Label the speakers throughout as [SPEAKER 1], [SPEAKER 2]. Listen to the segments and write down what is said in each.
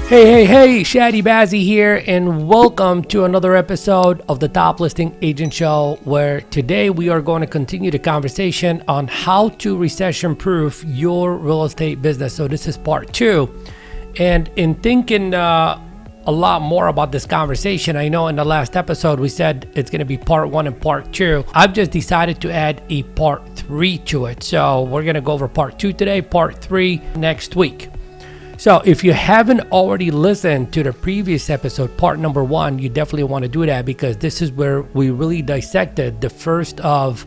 [SPEAKER 1] Hey, Chadi Bazzi here, and welcome to another episode of the Top Listing Agent Show, where today we are going to continue the conversation on how to recession-proof your real estate business. So this is part 2, and in thinking a lot more about this conversation, I know in the last episode we said it's going to be part 1 and part 2. I've just decided to add a part 3 to it. So we're going to go over part 2 today, part 3 next week. So if you haven't already listened to the previous episode, part number 1, you definitely want to do that, because this is where we really dissected the first of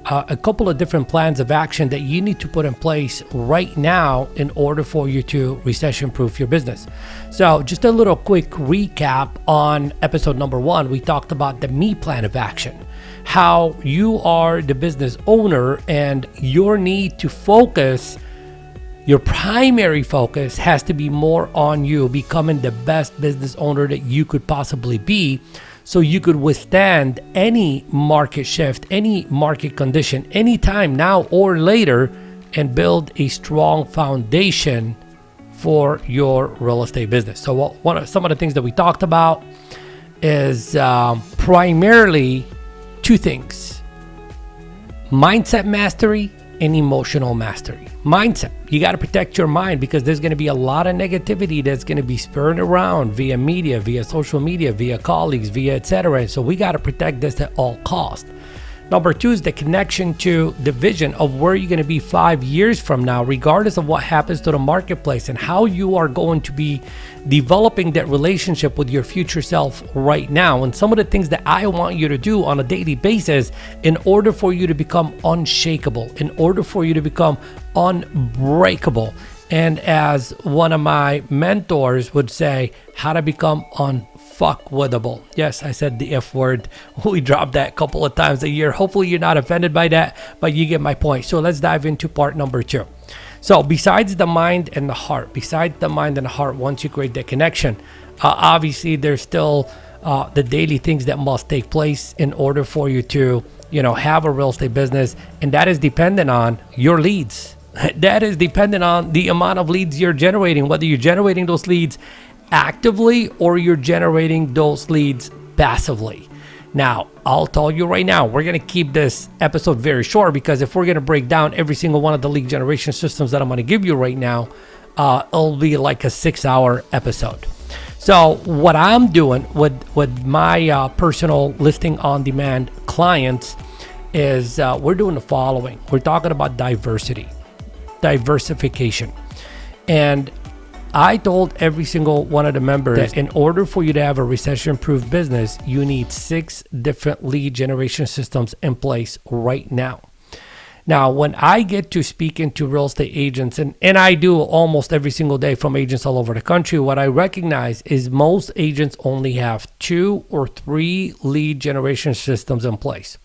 [SPEAKER 1] a couple of different plans of action that you need to put in place right now in order for you to recession-proof your business. So just a little quick recap on episode number 1. We talked about the me plan of action, how you are the business owner and your need to focus. Your primary focus has to be more on you becoming the best business owner that you could possibly be, so you could withstand any market shift, any market condition, anytime now or later, and build a strong foundation for your real estate business. So some of the things that we talked about is primarily 2 things: mindset mastery and emotional mastery. Mindset, you got to protect your mind, because there's going to be a lot of negativity that's going to be spurred around via media, via social media, via colleagues, via etc. So we got to protect this at all costs. Number 2 is the connection to the vision of where you're going to be 5 years from now, regardless of what happens to the marketplace, and how you are going to be developing that relationship with your future self right now. And some of the things that I want you to do on a daily basis in order for you to become unshakable, in order for you to become unbreakable. And as one of my mentors would say, how to become unfuckwithable. Yes, I said the F word. We drop that a couple of times a year. Hopefully you're not offended by that, but you get my point. So let's dive into part number 2. So besides the mind and the heart, once you create that connection, obviously there's still the daily things that must take place in order for you to, have a real estate business. And that is dependent on your leads. That is dependent on the amount of leads you're generating, whether you're generating those leads actively or you're generating those leads passively. Now, I'll tell you right now, we're going to keep this episode very short, because if we're going to break down every single one of the lead generation systems that I'm going to give you right now, it'll be like a 6-hour episode. So what I'm doing with my personal listing on demand clients is we're doing the following. We're talking about diversification. And I told every single one of the members that in order for you to have a recession-proof business, you need 6 different lead generation systems in place right now. Now, when I get to speaking to real estate agents, and I do almost every single day from agents all over the country, what I recognize is most agents only have 2 or 3 lead generation systems in place.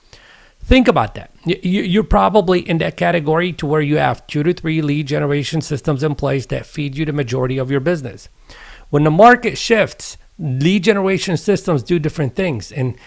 [SPEAKER 1] Think about that. You're probably in that category to where you have 2 to 3 lead generation systems in place that feed you the majority of your business. When the market shifts, lead generation systems do different things. In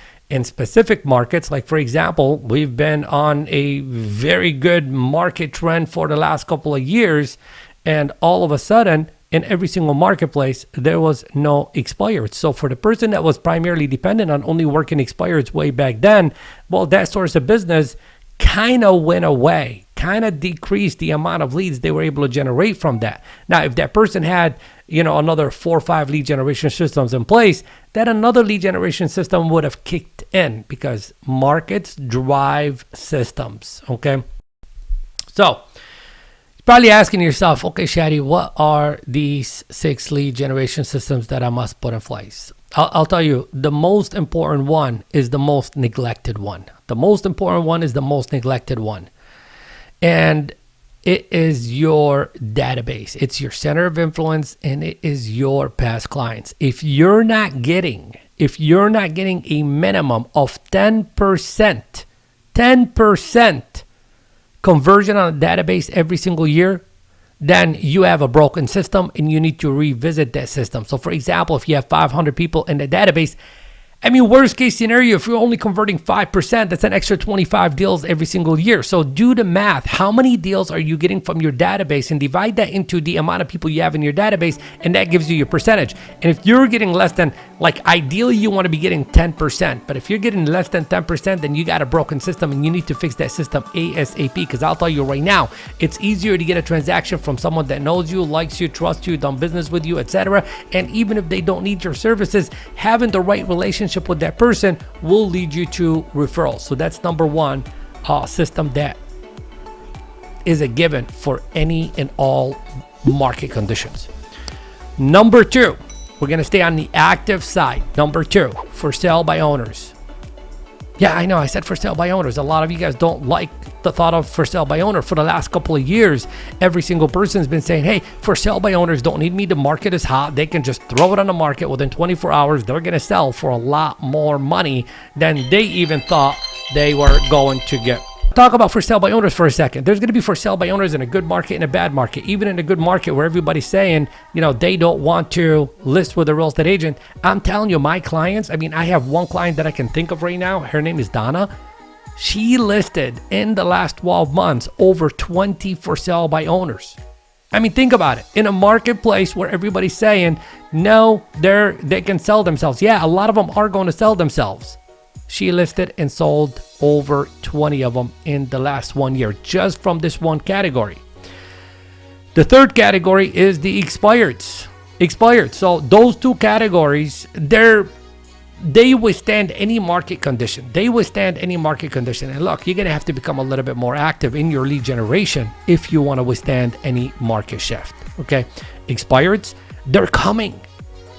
[SPEAKER 1] specific markets, like for example, we've been on a very good market trend for the last couple of years, and all of a sudden, in every single marketplace, there was no expireds. So for the person that was primarily dependent on only working expireds way back then, well, that source of business kind of went away, kind of decreased the amount of leads they were able to generate from that. Now, if that person had, another 4 or 5 lead generation systems in place, then another lead generation system would have kicked in, because markets drive systems, okay? So, probably asking yourself, okay, Chadi, what are these 6 lead generation systems that I must put in place? I'll tell you, the most important one is the most neglected one. And it is your database. It's your center of influence, and it is your past clients. If you're not getting a minimum of 10% conversion on a database every single year, then you have a broken system and you need to revisit that system. So for example, if you have 500 people in the database, I mean, worst case scenario, if you're only converting 5%, that's an extra 25 deals every single year. So do the math. How many deals are you getting from your database, and divide that into the amount of people you have in your database, and that gives you your percentage. And if you're getting less than, like ideally you want to be getting 10%, but if you're getting less than 10%, then you got a broken system and you need to fix that system ASAP, because I'll tell you right now, it's easier to get a transaction from someone that knows you, likes you, trusts you, done business with you, etc. And even if they don't need your services, having the right relationship with that person will lead you to referrals. So that's number one system that is a given for any and all market conditions. Number two, we're going to stay on the active side. Number two, for sale by owners. Yeah, I know I said for sale by owners. A lot of you guys don't like the thought of for sale by owner. For the last couple of years, every single person's been saying, hey, for sale by owners don't need me. The market is hot. They can just throw it on the market within 24 hours. They're going to sell for a lot more money than they even thought they were going to get. Talk about for sale by owners for a second. There's going to be for sale by owners in a good market and a bad market. Even in a good market where everybody's saying, they don't want to list with a real estate agent. I'm telling you, my clients, I mean, I have one client that I can think of right now. Her name is Donna. She listed in the last 12 months over 20 for sale by owners. I mean, think about it. In a marketplace where everybody's saying, no, they can sell themselves. Yeah, a lot of them are going to sell themselves. She listed and sold over 20 of them in the last 1 year, just from this one category. The third category is the expireds. So those two categories, they withstand any market condition. And look, you're going to have to become a little bit more active in your lead generation if you want to withstand any market shift. Okay. Expireds, they're coming.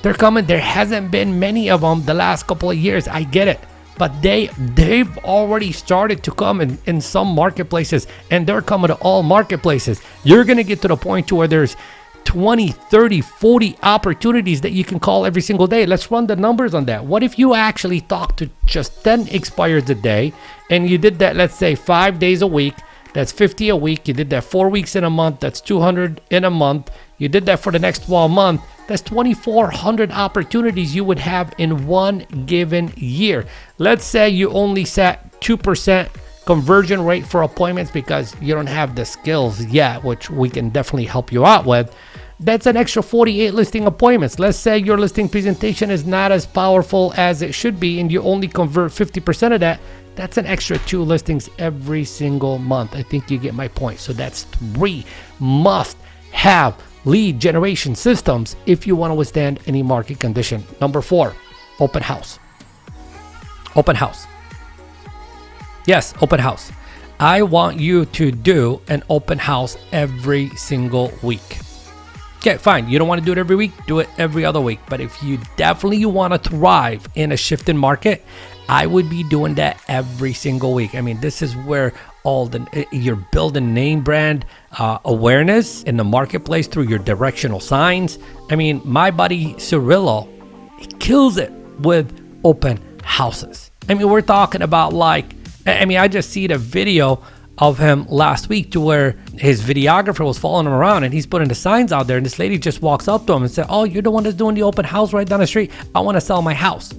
[SPEAKER 1] There hasn't been many of them the last couple of years. I get it. But they've already started to come in some marketplaces, and they're coming to all marketplaces. You're going to get to the point to where there's 20, 30, 40 opportunities that you can call every single day. Let's run the numbers on that. What if you actually talked to just 10 expireds a day, and you did that, let's say 5 days a week? That's 50 a week. You did that 4 weeks in a month. That's 200 in a month. You did that for the next 12 months. That's 2,400 opportunities you would have in one given year. Let's say you only set 2% conversion rate for appointments because you don't have the skills yet, which we can definitely help you out with. That's an extra 48 listing appointments. Let's say your listing presentation is not as powerful as it should be, and you only convert 50% of that. That's an extra 2 listings every single month. I think you get my point. So that's 3 must-have lead generation systems if you want to withstand any market condition. Number 4, open house. Yes, open house. I want you to do an open house every single week. Okay, fine. You don't want to do it every week, do it every other week. But if you definitely want to thrive in a shifting market, I would be doing that every single week. I mean, this is where you're building name brand awareness in the marketplace through your directional signs. I mean, my buddy Cirillo, he kills it with open houses. I mean, we're talking about I just see the video of him last week to where his videographer was following him around and he's putting the signs out there, and this lady just walks up to him and said, oh, you're the one that's doing the open house right down the street. I want to sell my house.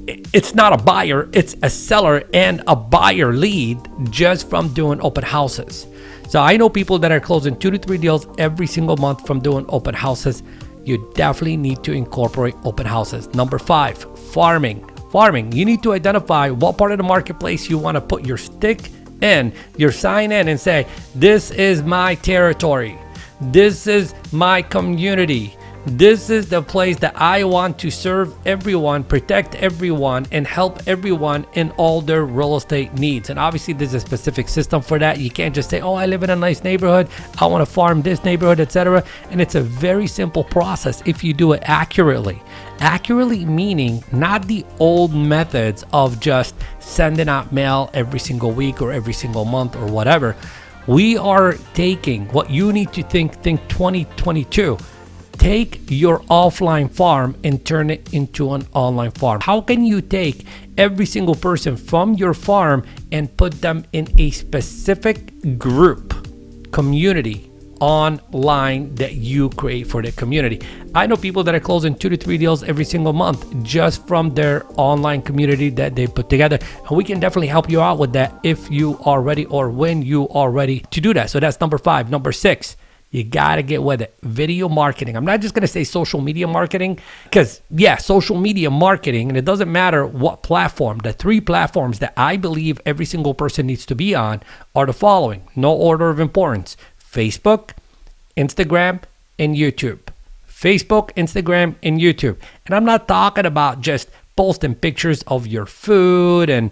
[SPEAKER 1] It's not a buyer, it's a seller and a buyer lead just from doing open houses. So I know people that are closing 2 to 3 deals every single month from doing open houses. You definitely need to incorporate open houses. Number 5, farming. You need to identify what part of the marketplace you want to put your stick in, your sign in, and say, this is my territory. This is my community. This is the place that I want to serve everyone, protect everyone, and help everyone in all their real estate needs. And obviously there's a specific system for that. You can't just say, oh, I live in a nice neighborhood, I want to farm this neighborhood, etc. And it's a very simple process if you do it accurately. Accurately meaning not the old methods of just sending out mail every single week or every single month or whatever. We are taking what you need to think 2022. Take your offline farm and turn it into an online farm. How can you take every single person from your farm and put them in a specific group, community online that you create for the community. I know people that are closing 2 to 3 deals every single month just from their online community that they put together. And we can definitely help you out with that if you are ready or when you are ready to do that. So that's number 5. Number 6, you got to get with it. Video marketing. I'm not just going to say social media marketing because, yeah, social media marketing, and it doesn't matter what platform. The 3 platforms that I believe every single person needs to be on are the following. No order of importance. Facebook, Instagram, and YouTube. Facebook, Instagram, and YouTube. And I'm not talking about just posting pictures of your food and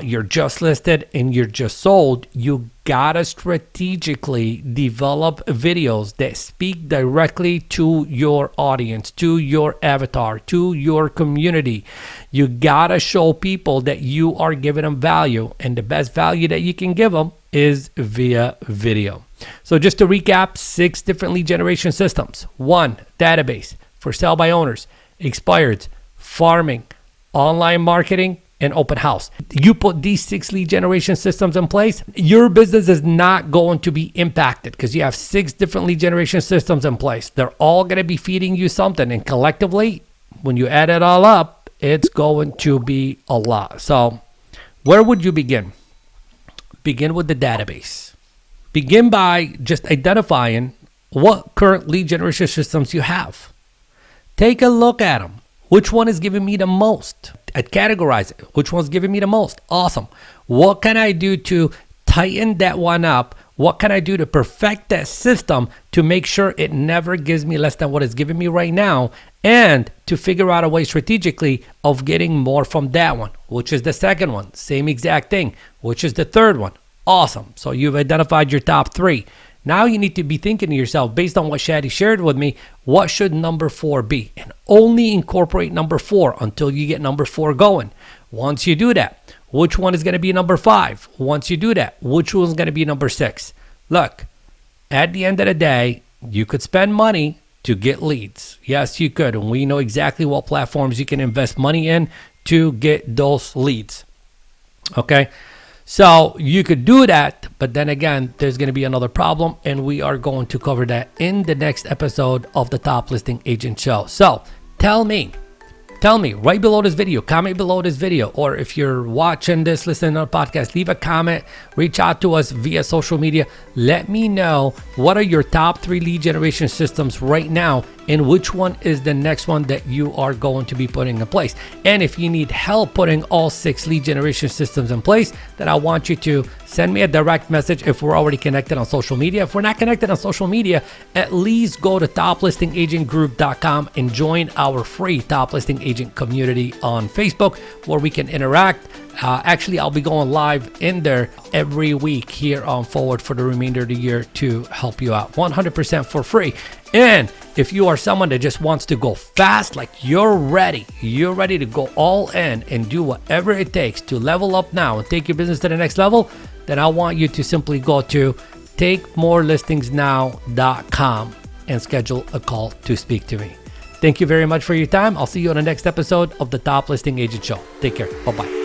[SPEAKER 1] you're just listed and you're just sold. You gotta strategically develop videos that speak directly to your audience, to your avatar, to your community. You gotta show people that you are giving them value, and the best value that you can give them is via video. So just to recap, 6 different lead generation systems. 1, database for sale by owners, expireds, farming, online marketing, and open house. You put these 6 lead generation systems in place, your business is not going to be impacted because you have 6 different lead generation systems in place. They're all going to be feeding you something, and collectively, when you add it all up, it's going to be a lot. So where would you begin? Begin with the database. Begin by just identifying what current lead generation systems you have. Take a look at them. Which one is giving me the most? I'd categorize it. Which one's giving me the most? Awesome. What can I do to tighten that one up? What can I do to perfect that system to make sure it never gives me less than what it's giving me right now? And to figure out a way strategically of getting more from that one, which is the second one. Same exact thing, which is the third one. Awesome. So you've identified your top 3. Now you need to be thinking to yourself, based on what Chadi shared with me, what should number 4 be? And only incorporate number 4 until you get number 4 going. Once you do that, which one is going to be number 5? Once you do that, which one's going to be number 6? Look, at the end of the day, you could spend money to get leads. Yes, you could. And we know exactly what platforms you can invest money in to get those leads. Okay. So you could do that, but then again, there's going to be another problem, and we are going to cover that in the next episode of the Top Listing Agent Show. So tell me right below this video, comment below this video, or if you're watching this, listening to the podcast, leave a comment, reach out to us via social media. Let me know what are your top 3 lead generation systems right now, and which one is the next one that you are going to be putting in place. And if you need help putting all 6 lead generation systems in place, then I want you to send me a direct message if we're already connected on social media. If we're not connected on social media, at least go to toplistingagentgroup.com and join our free Top Listing Agent community on Facebook, where we can interact. Actually, I'll be going live in there every week here on Forward for the remainder of the year to help you out 100% for free. And if you are someone that just wants to go fast, like you're ready to go all in and do whatever it takes to level up now and take your business to the next level, then I want you to simply go to takemorelistingsnow.com and schedule a call to speak to me. Thank you very much for your time. I'll see you on the next episode of the Top Listing Agent Show. Take care. Bye-bye.